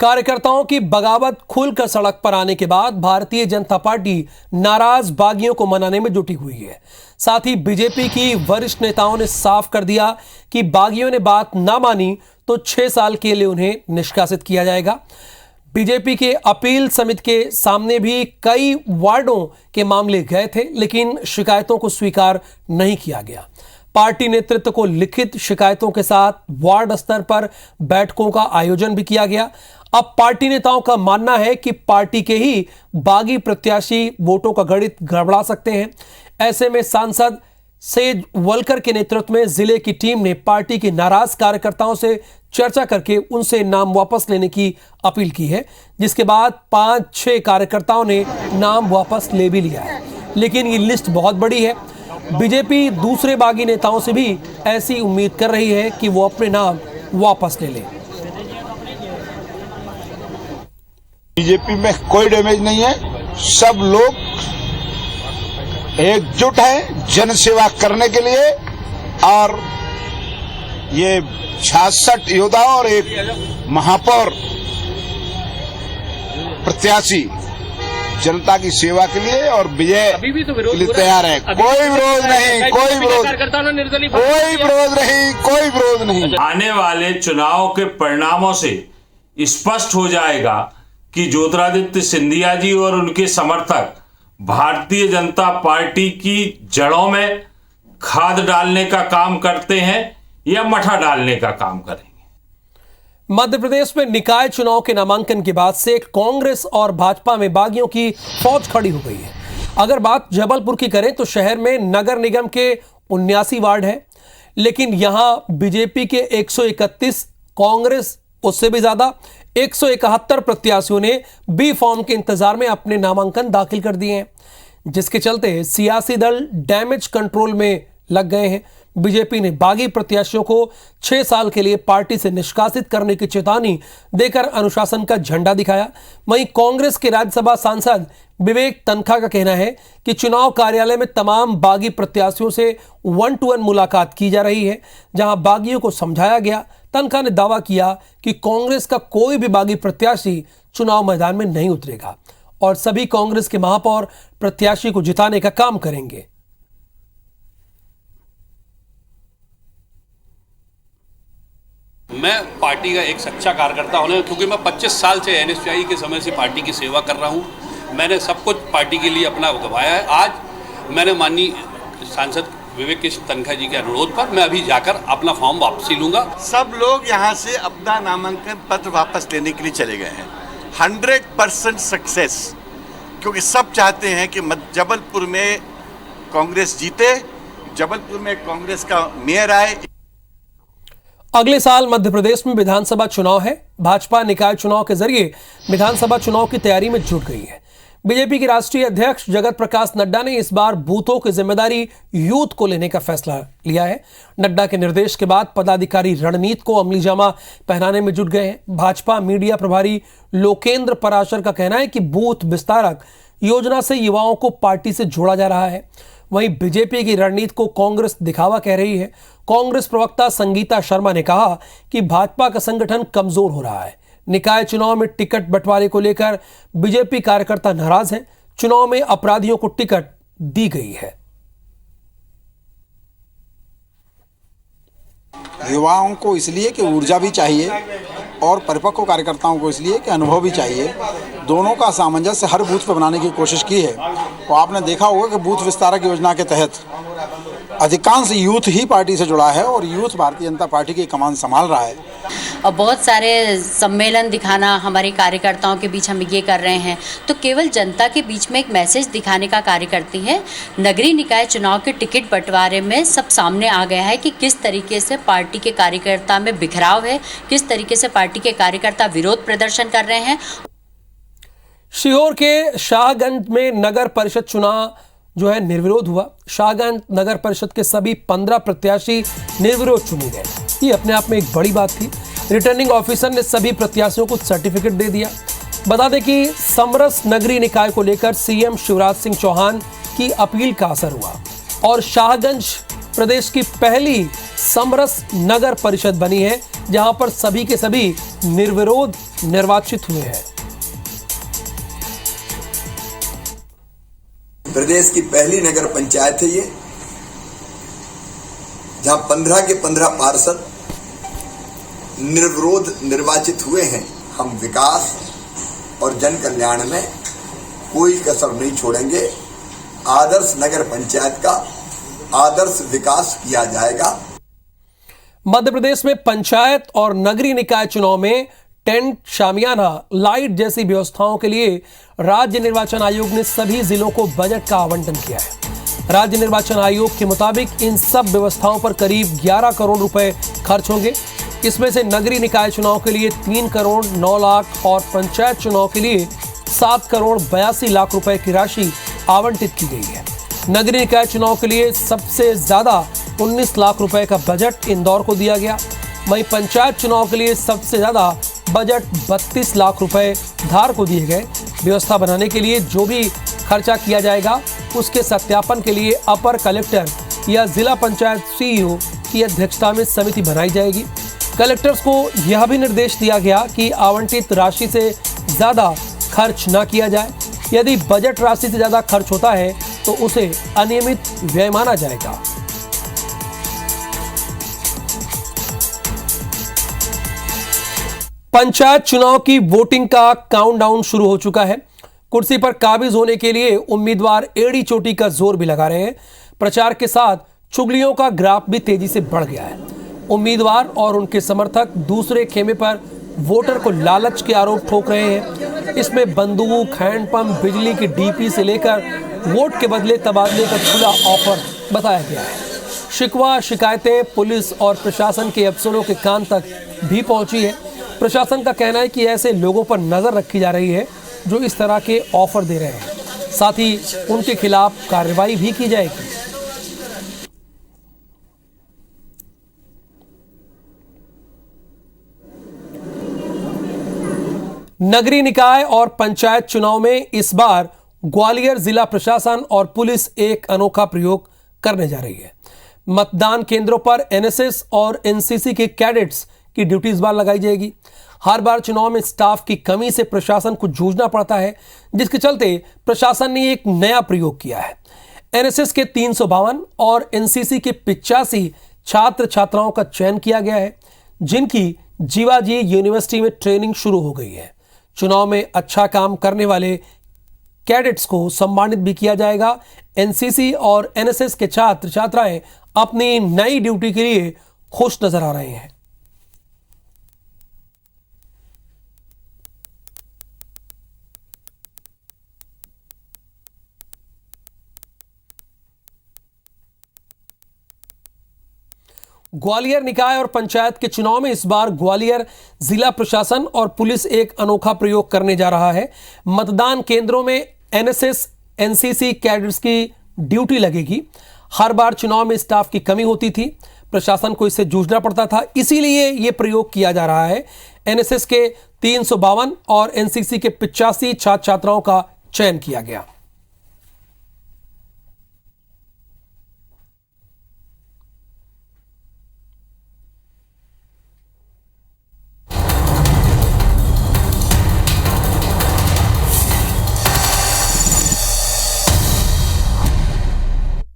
कार्यकर्ताओं की बगावत खुलकर सड़क पर आने के बाद भारतीय जनता पार्टी नाराज बागियों को मनाने में जुटी हुई है। साथ ही बीजेपी की वरिष्ठ नेताओं ने साफ कर दिया कि बागियों ने बात ना मानी तो 6 साल के लिए उन्हें निष्कासित किया जाएगा। बीजेपी के अपील समिति के सामने भी कई वार्डों के मामले गए थे, लेकिन शिकायतों को स्वीकार नहीं किया गया। पार्टी नेतृत्व को लिखित शिकायतों के साथ वार्ड स्तर पर बैठकों का आयोजन भी किया गया। अब पार्टी नेताओं का मानना है कि पार्टी के ही बागी प्रत्याशी वोटों का गणित गड़बड़ा सकते हैं। ऐसे में सांसद सेज वलकर के नेतृत्व में जिले की टीम ने पार्टी के नाराज कार्यकर्ताओं से चर्चा करके उनसे नाम वापस लेने की अपील की है, जिसके बाद 5-6 कार्यकर्ताओं ने नाम वापस ले भी लिया है। लेकिन ये लिस्ट बहुत बड़ी है। बीजेपी दूसरे बागी नेताओं से भी ऐसी उम्मीद कर रही है कि वो अपने नाम वापस ले लें। बीजेपी में कोई डैमेज नहीं है, सब लोग एकजुट हैं जन सेवा करने के लिए। और ये 66 योद्धा और एक महापौर प्रत्याशी जनता की सेवा के लिए और विजय के लिए तैयार है। कोई विरोध नहीं, कोई विरोध नहीं। आने वाले चुनाव के परिणामों से स्पष्ट हो जाएगा कि ज्योतिरादित्य सिंधिया जी और उनके समर्थक भारतीय जनता पार्टी की जड़ों में खाद डालने का काम करते हैं या मठा डालने का काम करेंगे। मध्य प्रदेश में निकाय चुनाव के नामांकन के बाद से कांग्रेस और भाजपा में बागियों की फौज खड़ी हो गई है। अगर बात जबलपुर की करें तो शहर में नगर निगम के 79 वार्ड हैं, लेकिन यहां बीजेपी के 131, कांग्रेस उससे भी ज्यादा 171 प्रत्याशियों ने बी फॉर्म के इंतजार में अपने नामांकन दाखिल कर दिए हैं, जिसके चलते सियासी दल डैमेज कंट्रोल में लग गए हैं। बीजेपी ने बागी प्रत्याशियों को 6 साल के लिए पार्टी से निष्कासित करने की चेतावनी देकर अनुशासन का झंडा दिखाया। वहीं कांग्रेस के राज्यसभा सांसद विवेक तनखा का कहना है कि चुनाव कार्यालय में तमाम बागी प्रत्याशियों से 1-to-1 मुलाकात की जा रही है, जहां बागियों को समझाया गया। तनखा ने दावा किया कि कांग्रेस का कोई भी बागी प्रत्याशी चुनाव मैदान में नहीं उतरेगा और सभी कांग्रेस के महापौर प्रत्याशी को जिताने का काम करेंगे। मैं पार्टी का एक सच्चा कार्यकर्ता होने, क्योंकि मैं 25 साल से एनएसयूआई के समय से पार्टी की सेवा कर रहा हूं। मैंने सब कुछ पार्टी के लिए अपना गवाया है। आज मैंने माननीय सांसद विवेक तनखा जी के अनुरोध पर मैं अभी जाकर अपना फॉर्म वापसी लूंगा। सब लोग यहां से अपना नामांकन पत्र वापस लेने के लिए चले गए हैं। 100% सक्सेस, क्योंकि सब चाहते हैं कि जबलपुर में कांग्रेस जीते, जबलपुर में कांग्रेस का मेयर आए। अगले साल मध्य प्रदेश में विधानसभा चुनाव है। भाजपा निकाय चुनाव के जरिए विधानसभा चुनाव की तैयारी में जुट गई है। बीजेपी के राष्ट्रीय अध्यक्ष जगत प्रकाश नड्डा ने इस बार बूथों की जिम्मेदारी यूथ को लेने का फैसला लिया है। नड्डा के निर्देश के बाद पदाधिकारी रणनीति को अमली जामा पहनाने में जुट गए हैं। भाजपा मीडिया प्रभारी लोकेंद्र पराशर का कहना है कि बूथ विस्तारक योजना से युवाओं को पार्टी से जोड़ा जा रहा है। वहीं बीजेपी की रणनीति को कांग्रेस दिखावा कह रही है। कांग्रेस प्रवक्ता संगीता शर्मा ने कहा कि भाजपा का संगठन कमजोर हो रहा है। निकाय चुनाव में टिकट बंटवारे को लेकर बीजेपी कार्यकर्ता नाराज हैं। चुनाव में अपराधियों को टिकट दी गई है। युवाओं को इसलिए कि ऊर्जा भी चाहिए और परिपक्व कार्यकर्ताओं को इसलिए कि अनुभव भी चाहिए। दोनों का सामंजस्य हर बूथ पर बनाने की कोशिश की है। और आपने देखा होगा कि बूथ विस्तारक योजना के तहत अधिकांश यूथ ही पार्टी से जुड़ा है और यूथ भारतीय जनता पार्टी की कमान संभाल रहा है। और बहुत सारे सम्मेलन दिखाना हमारे कार्यकर्ताओं के बीच हम ये कर रहे हैं, तो केवल जनता के बीच में एक मैसेज दिखाने का कार्य करती है। नगरीय निकाय चुनाव के टिकट बंटवारे में सब सामने आ गया है कि किस तरीके से पार्टी के कार्यकर्ता में बिखराव है, किस तरीके से पार्टी के कार्यकर्ता विरोध प्रदर्शन कर रहे हैं। सीहोर के शाहगंज में नगर परिषद चुनाव जो है निर्विरोध हुआ। शाहगंज नगर परिषद के सभी 15 प्रत्याशी निर्विरोध चुने गए। ये अपने आप में एक बड़ी बात थी। रिटर्निंग ऑफिसर ने सभी प्रत्याशियों को सर्टिफिकेट दे दिया। बता दें कि समरस नगरीय निकाय को लेकर सीएम शिवराज सिंह चौहान की अपील का असर हुआ और शाहगंज प्रदेश की पहली समरस नगर परिषद बनी है, जहां पर सभी के सभी निर्विरोध निर्वाचित हुए हैं। प्रदेश की पहली नगर पंचायत है ये, जहां 15 के 15 पार्षद निर्विरोध निर्वाचित हुए हैं। हम विकास और जन कल्याण में कोई कसर नहीं छोड़ेंगे। आदर्श नगर पंचायत का आदर्श विकास किया जाएगा। मध्य प्रदेश में पंचायत और नगरीय निकाय चुनाव में टेंट, शामियाना, लाइट जैसी व्यवस्थाओं के लिए राज्य निर्वाचन आयोग ने सभी जिलों को बजट का आवंटन किया है। राज्य निर्वाचन आयोग के मुताबिक इन सब व्यवस्थाओं पर करीब 11 करोड़ रुपए खर्च होंगे। इसमें से नगरीय निकाय चुनाव के लिए 3 करोड़ 9 लाख और पंचायत चुनाव के लिए 7 करोड़ 82 लाख रुपए की राशि आवंटित की गई है। नगरीय निकाय चुनाव के लिए सबसे ज्यादा 19 लाख रुपए का बजट इंदौर को दिया गया। वहीं पंचायत चुनाव के लिए सबसे ज्यादा बजट 32 लाख रुपए धार को दिए गए। व्यवस्था बनाने के लिए जो भी खर्चा किया जाएगा उसके सत्यापन के लिए अपर कलेक्टर या जिला पंचायत सीईओ की अध्यक्षता में समिति बनाई जाएगी। कलेक्टर्स को यह भी निर्देश दिया गया कि आवंटित राशि से ज्यादा खर्च न किया जाए। यदि बजट राशि से ज्यादा खर्च होता है तो उसे अनियमित व्यय माना जाएगा। पंचायत चुनाव की वोटिंग का काउंटडाउन शुरू हो चुका है। कुर्सी पर काबिज होने के लिए उम्मीदवार एड़ी चोटी का जोर भी लगा रहे हैं। प्रचार के साथ चुगलियों का ग्राफ भी तेजी से बढ़ गया है। उम्मीदवार और उनके समर्थक दूसरे खेमे पर वोटर को लालच के आरोप ठोक रहे हैं। इसमें बंदूक, हैंडपंप, बिजली की डीपी से लेकर वोट के बदले तबादले का खुला ऑफर बताया गया है। शिकवा शिकायतें पुलिस और प्रशासन के अफसरों के कान तक भी पहुंची है। प्रशासन का कहना है कि ऐसे लोगों पर नजर रखी जा रही है जो इस तरह के ऑफर दे रहे हैं। साथ ही उनके खिलाफ कार्रवाई भी की जाएगी। नगरीय निकाय और पंचायत चुनाव में इस बार ग्वालियर जिला प्रशासन और पुलिस एक अनोखा प्रयोग करने जा रही है। मतदान केंद्रों पर एनएसएस और एनसीसी के कैडेट्स की ड्यूटी इस बार लगाई जाएगी। हर बार चुनाव में स्टाफ की कमी से प्रशासन को जूझना पड़ता है, जिसके चलते प्रशासन ने एक नया प्रयोग किया है। एनएसएस के 352 और एनसीसी के 85 छात्र छात्राओं का चयन किया गया है, जिनकी जीवाजी यूनिवर्सिटी में ट्रेनिंग शुरू हो गई है। चुनाव में अच्छा काम करने वाले कैडेट्स को सम्मानित भी किया जाएगा। एनसीसी और एनएसएस के छात्र छात्राएं अपनी नई ड्यूटी के लिए खुश नजर आ रहे हैं। ग्वालियर निकाय और पंचायत के चुनाव में इस बार ग्वालियर जिला प्रशासन और पुलिस एक अनोखा प्रयोग करने जा रहा है। मतदान केंद्रों में एनएसएस, एनसीसी कैडेट्स की ड्यूटी लगेगी। हर बार चुनाव में स्टाफ की कमी होती थी, प्रशासन को इससे जूझना पड़ता था, इसीलिए यह प्रयोग किया जा रहा है। एनएसएस के 352 और एनसीसी के 85 छात्र छात्राओं का चयन किया गया।